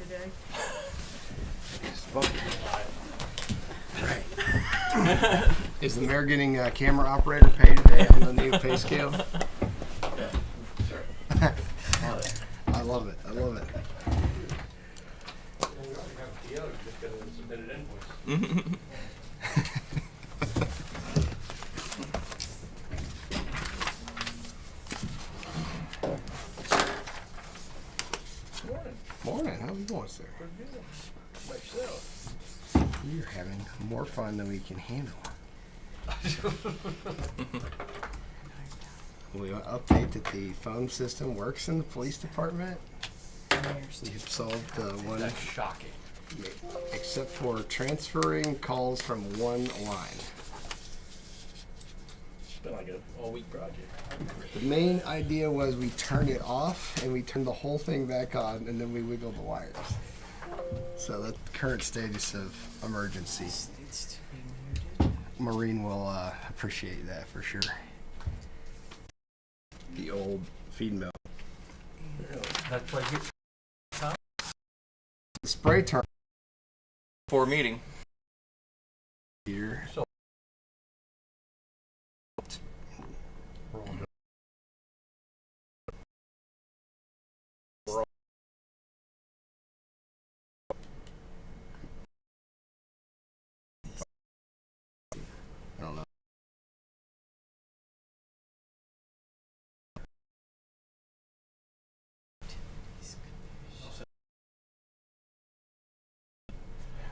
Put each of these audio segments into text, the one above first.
today? It's fun. Right. Is the mayor getting a camera operator pay today on the new pay scale? Yeah, sure. I love it. I love it. We already have a PO, just gotta submit an invoice. Morning. Morning. How are you going, sir? Pretty good. Myself. You're having more fun than we can handle. We want to update that the phone system works in the police department. We've solved one, That's shocking. except for transferring calls from one line. It's been like an all-week project. The main idea was we turned it off and we turned the whole thing back on and then we wiggled the wires. So that's the current status of emergency. Maureen will appreciate that for sure. The old feed mill. Really? That's like you. The spray turn For meeting. here. I don't know.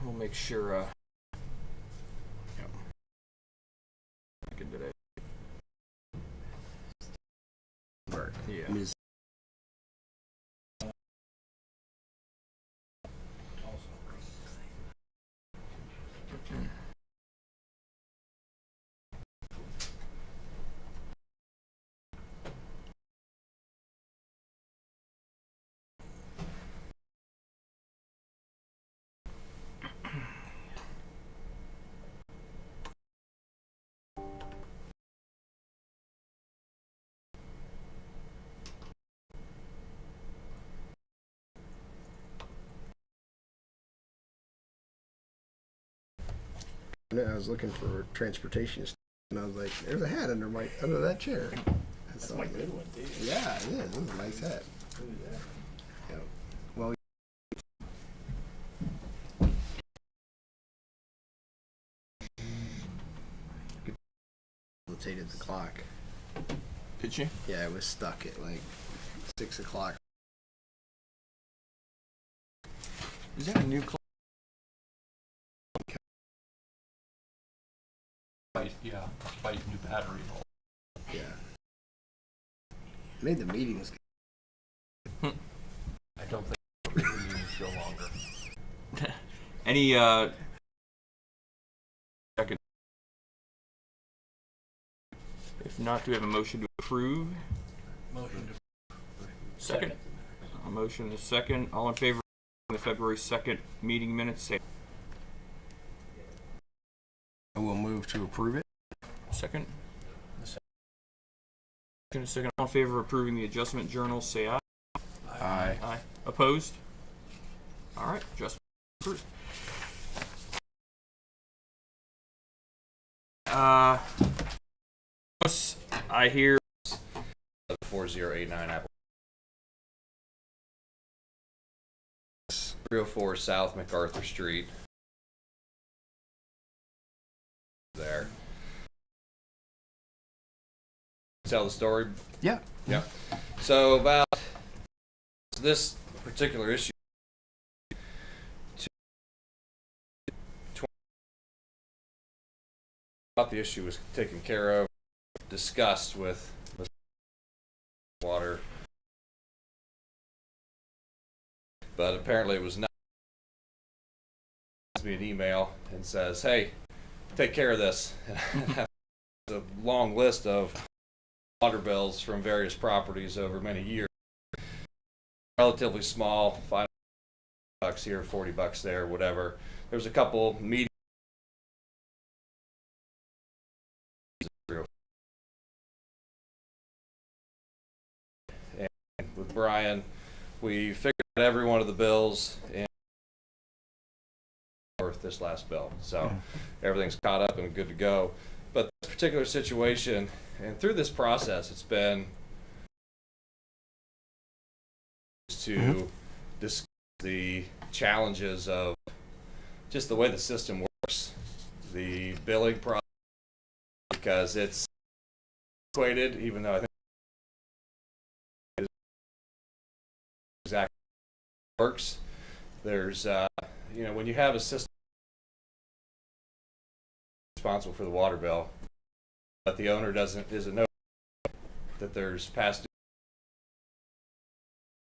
We'll make sure. Yep. Good today. Work. Yeah. Ms. I was looking for transportation and I was like, there's a hat under that chair. That's my good one, dude. Yeah, it is. It's a nice hat. Who's that? Yeah. Well, facilitated the clock. Did you? Yeah, it was stuck at like 6 o'clock. Is that a new clock? Yeah, despite new battery and all. Yeah. Made the meetings. I don't think the meetings go longer. Any second? If not, do we have a motion to approve? Motion to Second. A motion and a second. All in favor of the February 2nd meeting minutes, say I will move to approve it. second. Motion and a second. All in favor of approving the adjustment journal, say aye. Aye. Aye. Opposed? All right, adjustment approved. I hear 4089 Apple 304 South MacArthur Street. There. Tell the story. Yeah. Yeah. So about this particular issue, about the issue was taken care of, discussed with water, but apparently it was not. Sends me an email and says, "Hey, take care of this." A long list of water bills from various properties over many years. Relatively small, $5 here, $40 there, whatever. There was a couple meetings. With Brian, we figured out every one of the bills and worth this last bill. So everything's caught up and good to go. But this particular situation, and through this process, it's been to discuss the challenges of just the way the system works, the billing process, because it's antiquated, even though I think it exactly works. There's, you know, when you have a system responsible for the water bill, but the owner isn't know that there's past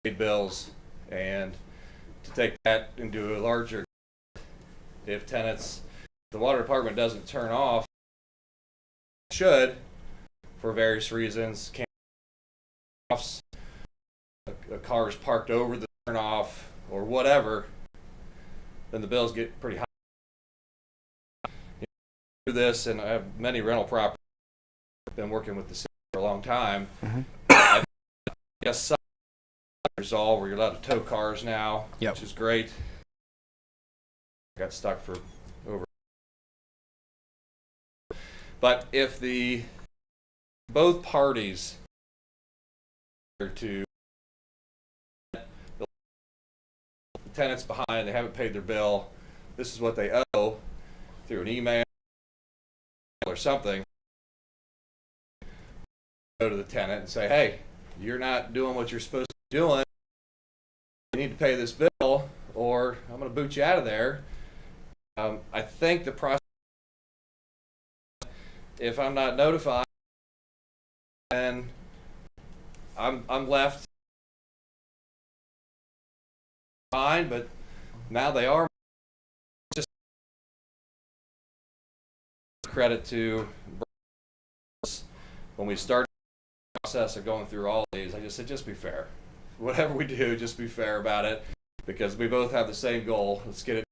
due bills, and to take that into a larger, if tenants, the water department doesn't turn off, should, for various reasons, can't offs, a car is parked over the turn off or whatever, then the bills get pretty high. Through this, and I have many rental properties. I've been working with the city for a long time. I guess some resolve where you're allowed to tow cars now, which is great. Got stuck for over. But if both parties are to the tenants behind, they haven't paid their bill, this is what they owe, through an email or something, go to the tenant and say, hey, you're not doing what you're supposed to be doing. You need to pay this bill or I'm going to boot you out of there. I think the process, if I'm not notified, then I'm left fine, but now they are. Just credit to when we started the process of going through all these, I just said, just be fair. Whatever we do, just be fair about it, because we both have the same goal. Let's get it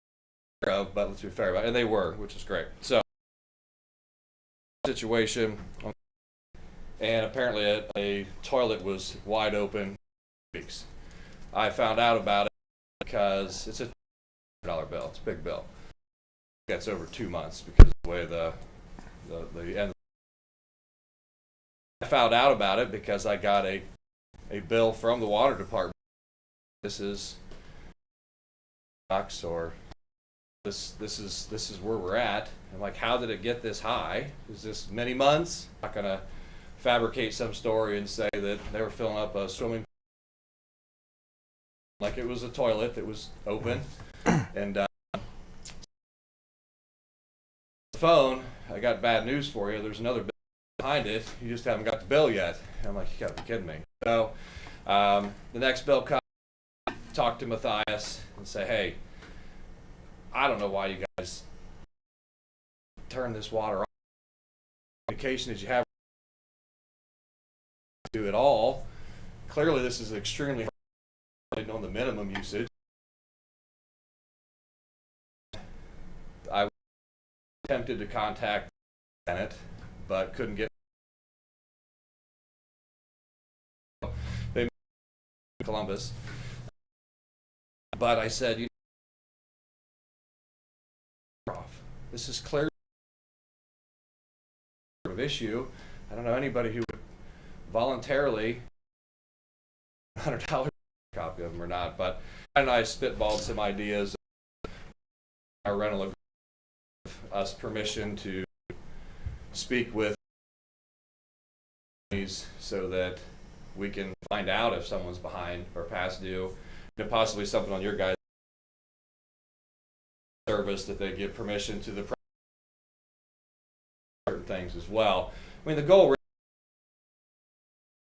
taken care of, but let's be fair about it. And they were, which is great. So, situation, and apparently a toilet was wide open for weeks. I found out about it because it's a $200 bill. It's a big bill. That's over 2 months because of the way the end. I found out about it because I got a bill from the water department. This is or this is where we're at. I'm like, how did it get this high? Is this many months? I'm not gonna fabricate some story and say that they were filling up a swimming pool like it was a toilet that was open. And the phone, I got bad news for you. There's another bill behind it. You just haven't got the bill yet. I'm like, you gotta be kidding me. So the next bill comes, talk to Matthias and say, hey, I don't know why you guys turn this water off. Communication that you have to do it all. Clearly this is extremely hard on the minimum usage. I was tempted to contact the tenant, but couldn't get. They moved to Columbus, but I said, this is clearly an issue. I don't know anybody who would voluntarily $100 copy of them or not, but I spitballed some ideas. Our rental agreement gave us permission to speak with companies so that we can find out if someone's behind or past due, and possibly something on your guys' service that they give permission to the certain things as well. I mean, the goal,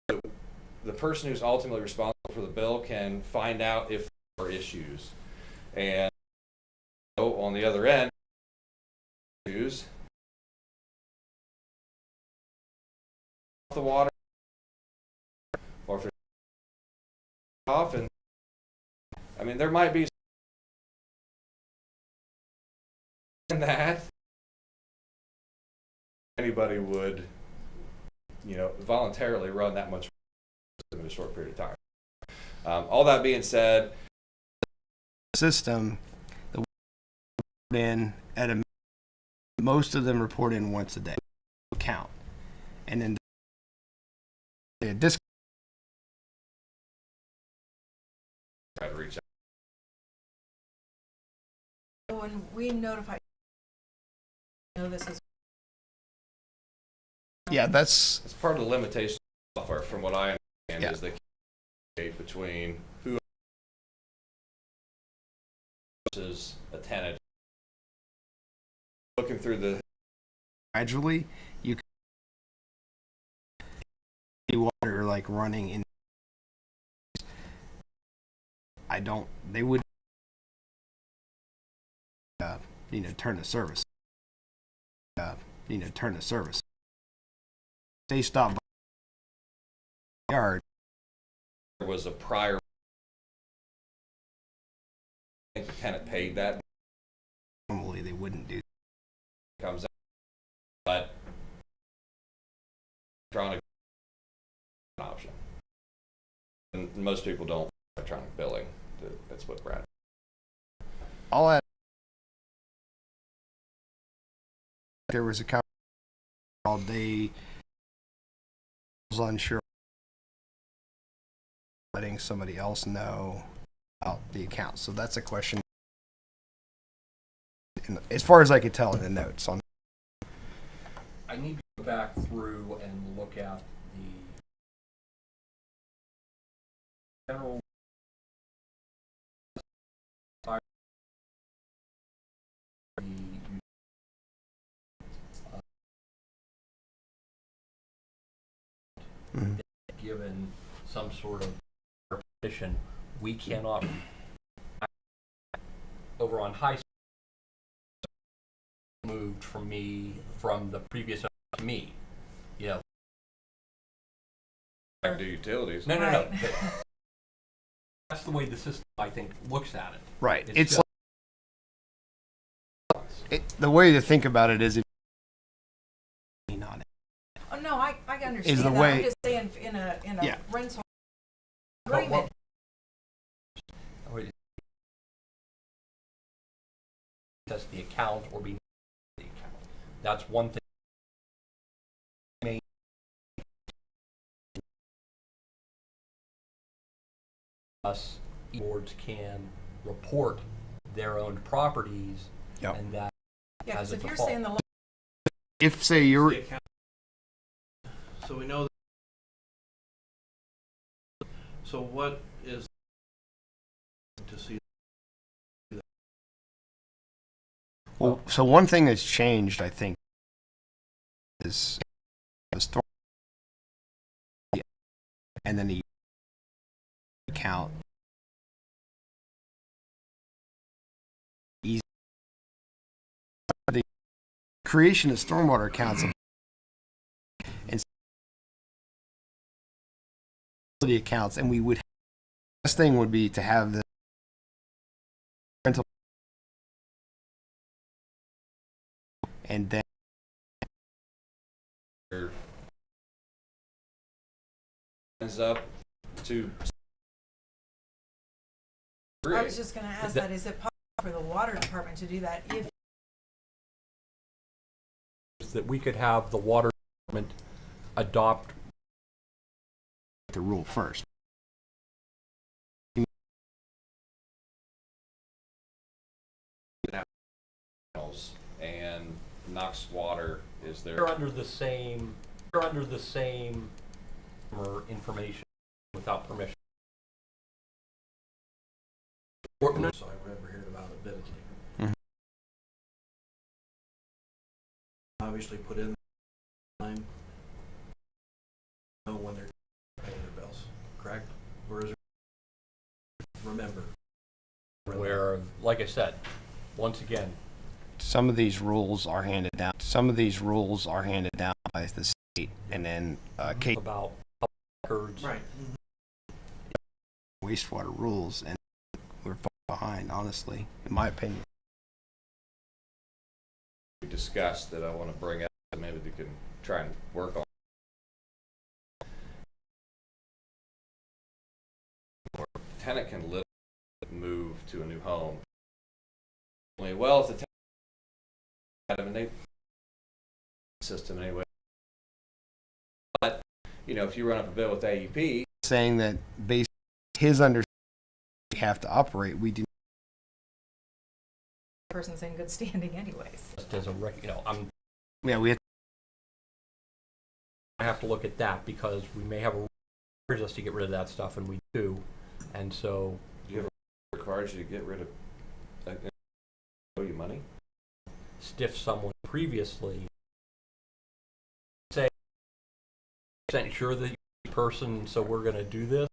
the person who's ultimately responsible for the bill can find out if there are issues, and on the other end, issues the water, or if there's off, and I mean, there might be that anybody would, voluntarily run that much in a short period of time. All that being said, System, the in at a most of them report in once a day count, and then the disc try to reach out. When we notify, this is. yeah, that's It's part of the limitation of software, from what I understand, Yeah. is the communicate between who versus a tenant. Looking through the gradually you can see water like running in. They would turn the service. Turn the service. They stop by the yard. there was a prior. I think the tenant paid that. Normally they wouldn't do. Comes out, but electronic option, and most people don't electronic billing. That's what Brad. All that. There was a company all day. Was unsure. Letting somebody else know about the account, so that's a question. As far as I could tell in the notes on. I need to go back through and look at the general given some sort of permission, we cannot over on high moved from the previous to me, Back to utilities. No. Right. That's the way the system, I think, looks at it. Right. It's The way to think about it is if on it. Oh, no, I understand Is the that. way- I'm just saying in a Yeah. rental But agreement. Test the account or be the account. That's one thing. Us boards can report their own properties, Yep. and that Yeah, as because a if you're default. saying the If say you're The account- So we know. So what is to see? well, so one thing that's changed, I think, is the storm, and then the account. Easy. The creation of stormwater accounts and the accounts, and we would. Best thing would be to have the rental, and then Ends up to. I was just going to ask that, is it possible for the water department to do that if that we could have the water department adopt the rule first. And Knox Water is they're there. under the same information without permission. So I've never heard about it vividly. Mhm. Obviously put in time. Know when they're paying their bills, correct? Or is it remember? Where, like I said, once again, Some of these rules are handed down. Some of these rules are handed down by the state, and then Kate about records. Right. wastewater rules, and we're far behind, honestly, in my opinion. We discussed that I want to bring up, and maybe we can try and work on. tenant can literally move to a new home. Well, if the tenant had a neighbor system anyway, but you know, if you run up a bill with AEP, saying that based on his understanding, we have to operate. We do. Person's in good standing anyways. Just as a Yeah, we have. I have to look at that because we may have a requires us to get rid of that stuff, and we do, and so do you have a requires you to get rid of owe you money? stiff someone previously, say, percent sure that you're the person, so we're going to do this.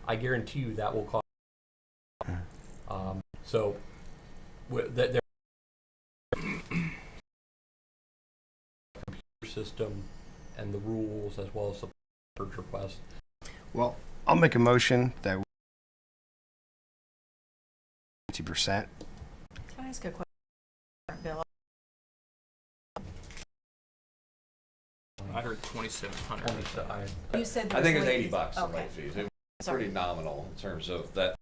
I guarantee you that will cost. So, there computer system and the rules as well as the purge request. Well, I'll make a motion that 20%. Can I ask a question, Bill? I heard 2,700. You said I think was it's late $80 fees. in Okay. late fees. It was Sorry. pretty nominal in terms of that,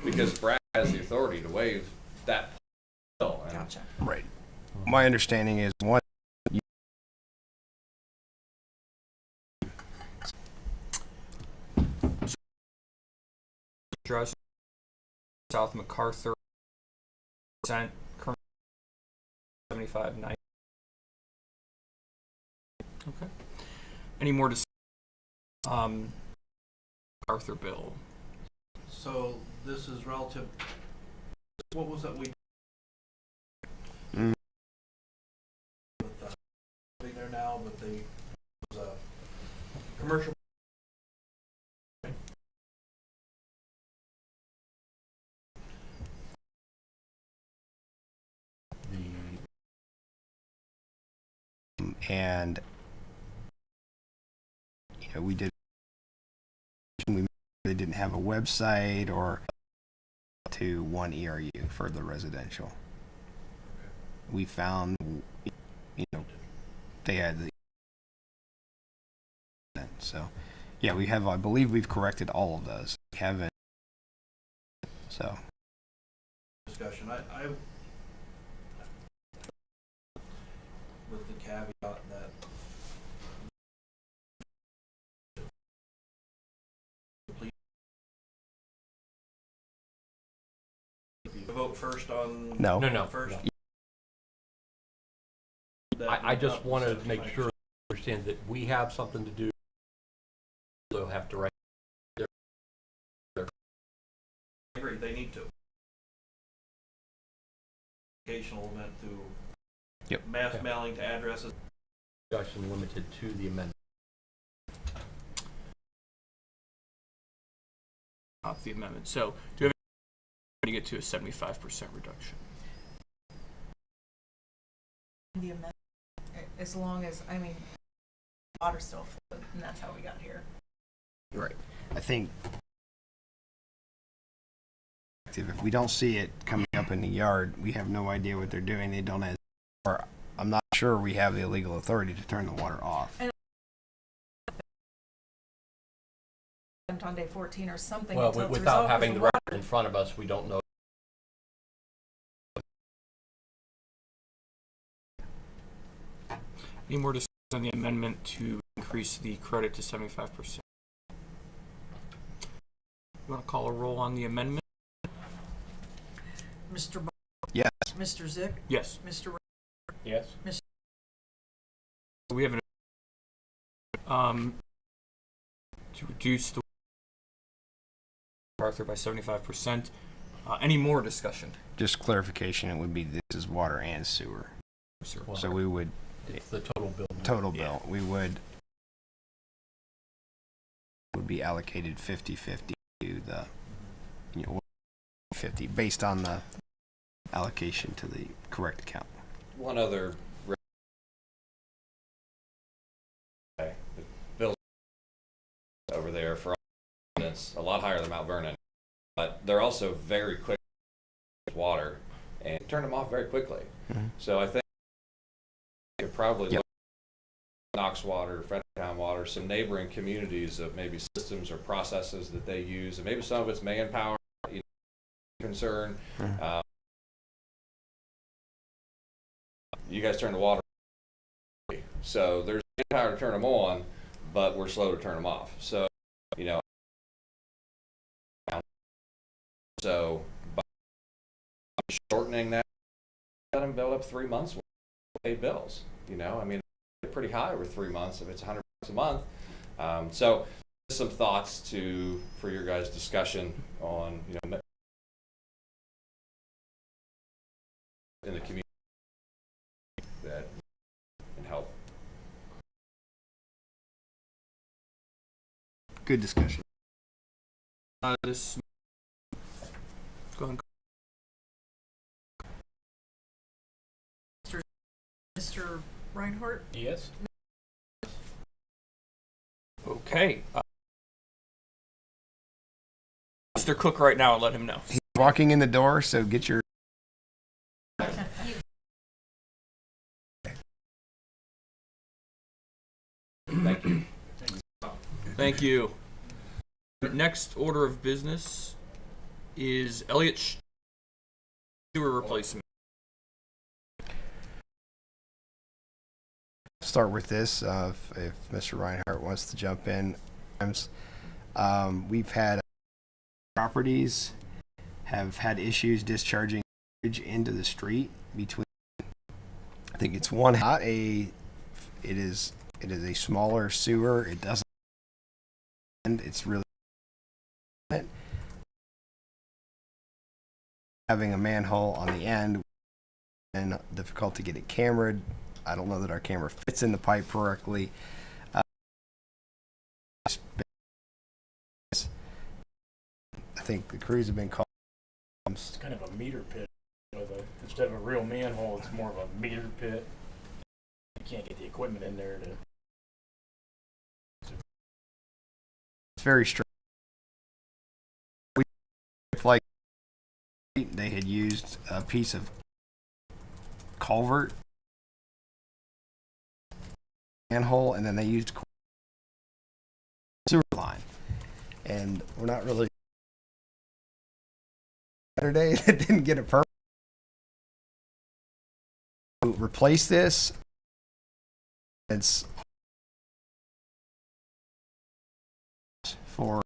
because Brad has the authority to waive that bill. And Gotcha. Right. My understanding is one. Address South MacArthur, current 7590. Okay. Any more MacArthur bill? So this is relative, what was that we? Mm. With, being there now, but they, it was a commercial. And we did. They didn't have a website or to one ERU for the residential. We found, they had the. So, yeah, we have. I believe we've corrected all of those. We haven't. So. Discussion. I with the caveat that vote first on No. first. I just want to make sure you understand that we have something to do. They'll have to write. I agree, they need to. Educational event to mass mailing to addresses. Discussion limited to the amendment. Not the amendment. So, do you have to get to a 75% reduction? The amendment, as long as, water's still flowing, and that's how we got here. Right. I think if we don't see it coming up in the yard, we have no idea what they're doing. They don't have, or I'm not sure we have the legal authority to turn the water off. And on day 14 or something. Well, until it's without resolved, 'cause having the record in front of us, we don't know. Any more discussion on the amendment to increase the credit to 75%? You want to call a roll on the amendment? Mr. Yes. Mr. Zick, Yes. Mr. Yes. We have to reduce the Arthur by 75%. Any more discussion? Just clarification, it would be this is water and sewer. Well, So we would, it's the total bill. bill, we would be allocated 50-50 to the, 50 based on the allocation to the correct account. one other the bills over there for it's a lot higher than Mount Vernon, but they're also very quick with water and turn them off very quickly. Mhm. So I think you could probably look Knox Water, Fredericktown Water, some neighboring communities of maybe systems or processes that they use, and maybe some of it's manpower, concern. You guys turn the water, so there's power to turn them on, but we're slow to turn them off. So, so by shortening that, let them build up 3 months with paid bills. I mean, they're pretty high over 3 months if it's $100 a month. So, some thoughts for your guys' discussion on in the community that can help. Good discussion. This. Go ahead. Mr. Reinhardt? Yes. Okay. Mr. Cook right now, let him know. He's walking in the door, so get your. Thank you. Thank you. Next order of business is Elliott sewer replacement. Start with this, if Mr. Reinhardt wants to jump in. We've had properties have had issues discharging into the street between. I think it's one. It is a smaller sewer. It doesn't. And it's really having a manhole on the end and difficult to get it cameraed. I don't know that our camera fits in the pipe correctly. I think the crews have been called. It's kind of a meter pit. Instead of a real manhole, it's more of a meter pit. You can't get the equipment in there to. It's very strange. Like they had used a piece of culvert manhole, and then they used sewer line, and we're not really Saturday that didn't get a permit to replace this. It's for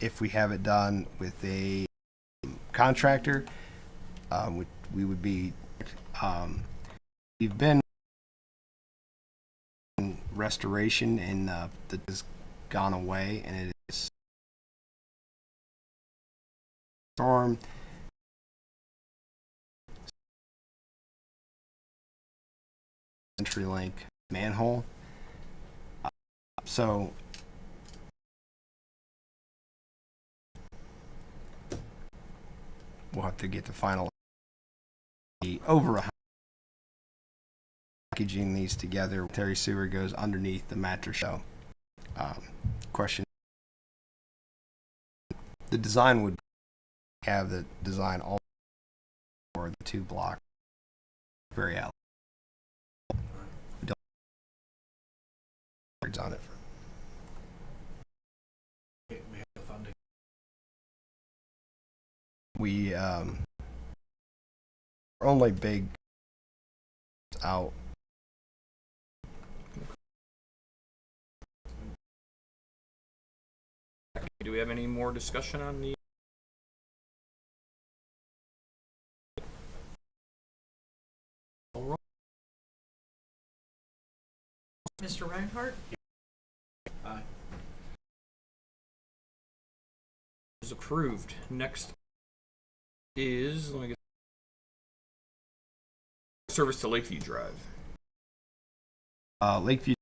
if we have it done with a contractor, we would be. We've been in restoration, and that has gone away, and it is storm. CenturyLink manhole. So we'll have to get the final over a packaging these together. Terry sewer goes underneath the mattress. So question: the design would have the design all for the 2 block very out. On it. We have the funding. We only big out. Do we have any more discussion on the? Mr. Reinhardt? Aye. Is approved. Next is let me get service to Lakeview Drive. Lakeview.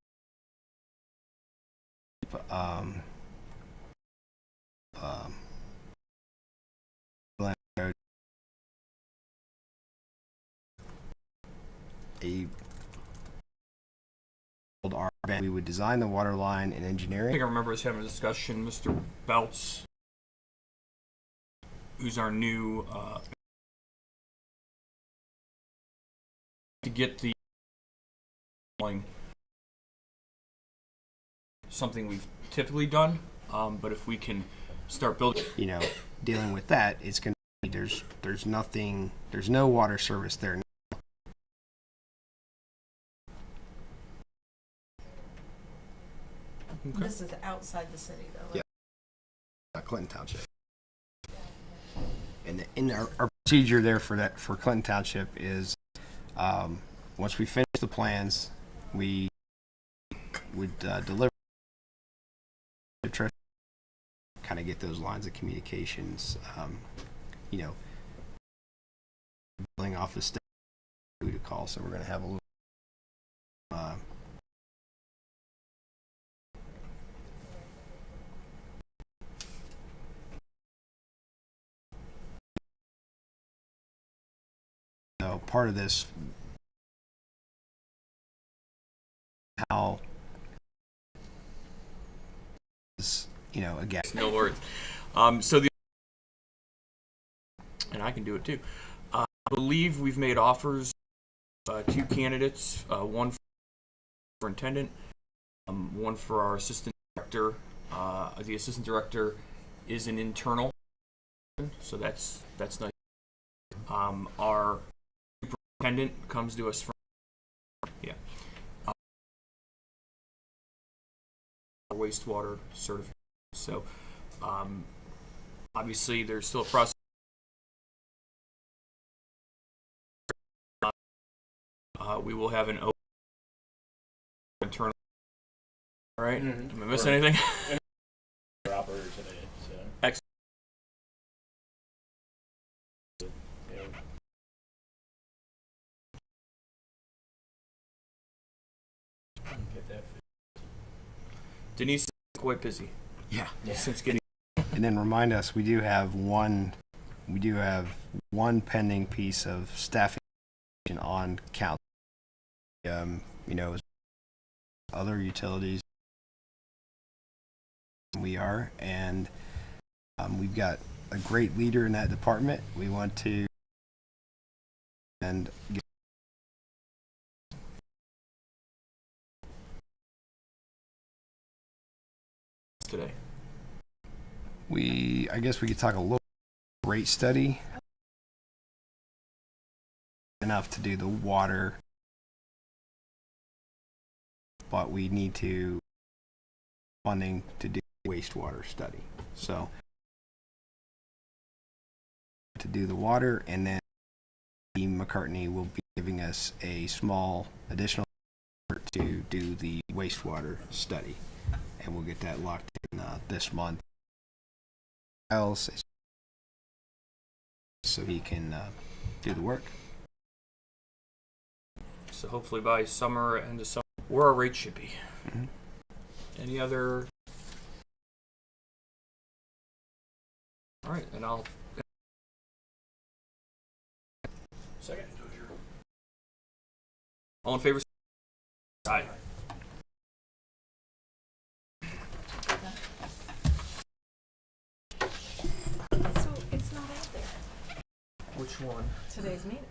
We would design the water line and I engineering. think I remember us having a discussion. Mr. Belts, who's our new to get the installing something we've typically done, but if we can start building, You know, dealing with that, it's going to be, there's nothing, there's no water service there. Okay. This is outside the city, though. Yeah. Clinton Township. And our procedure there for that, for Clinton Township is, once we finish the plans, we would deliver, kind of get those lines of communications, you know, building off the state who to call. So we're going to have a little, so part of this, how is, you know, again, no worries. So the, and I can do it too. I believe we've made offers, 2 candidates, one for superintendent, one for our assistant director. The assistant director is an internal, so that's nice. Our superintendent comes to us from, wastewater certification. So, obviously, there's still a process. We will have an open internal. All right. Mhm. Am I missing anything? Operator today, so. Excellent. Yeah. Get that. Denise is quite busy yeah. since getting. And then remind us, we do have one pending piece of staffing on council. You know, other utilities we are, and we've got a great leader in that department. We want to and get today. I guess we could talk a little rate study. Enough to do the water, but we need to funding to do wastewater study. So to do the water, and then McCartney will be giving us a small additional to do the wastewater study, and we'll get that locked in this month. Else, so he can do the work. So hopefully by summer, end of summer, where our rate should be. Mm-hmm. Any other? All right, and I'll. Second. All in favor? Aye. So it's not out there, Which one? today's meeting.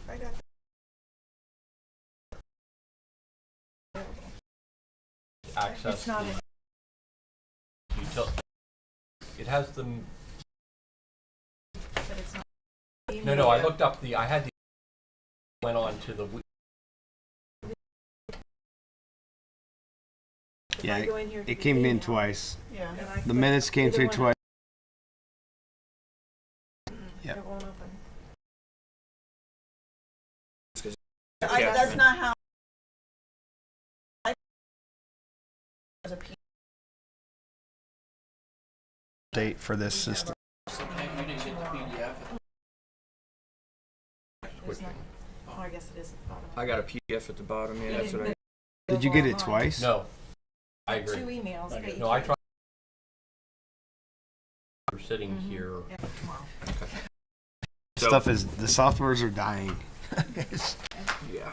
I got Access It's not in. It has them. But it's not. No, I looked up I had the, went on to the, If Yeah, I go in here to It the came in email, twice. Yeah. and I The click minutes came either through one, twice. Yep. It won't open. Yeah. That's not how. There's a P. Date for this system. There's not. Oh, I guess it is at the bottom. I got a PDF at the bottom. Yeah, that's what I. Did you get it twice? no. I agree. 2 emails. Okay. but No, you I can't- tried. We're sitting Mhm. here. Yeah, tomorrow. So, Stuff is, the softwares are dying. yeah.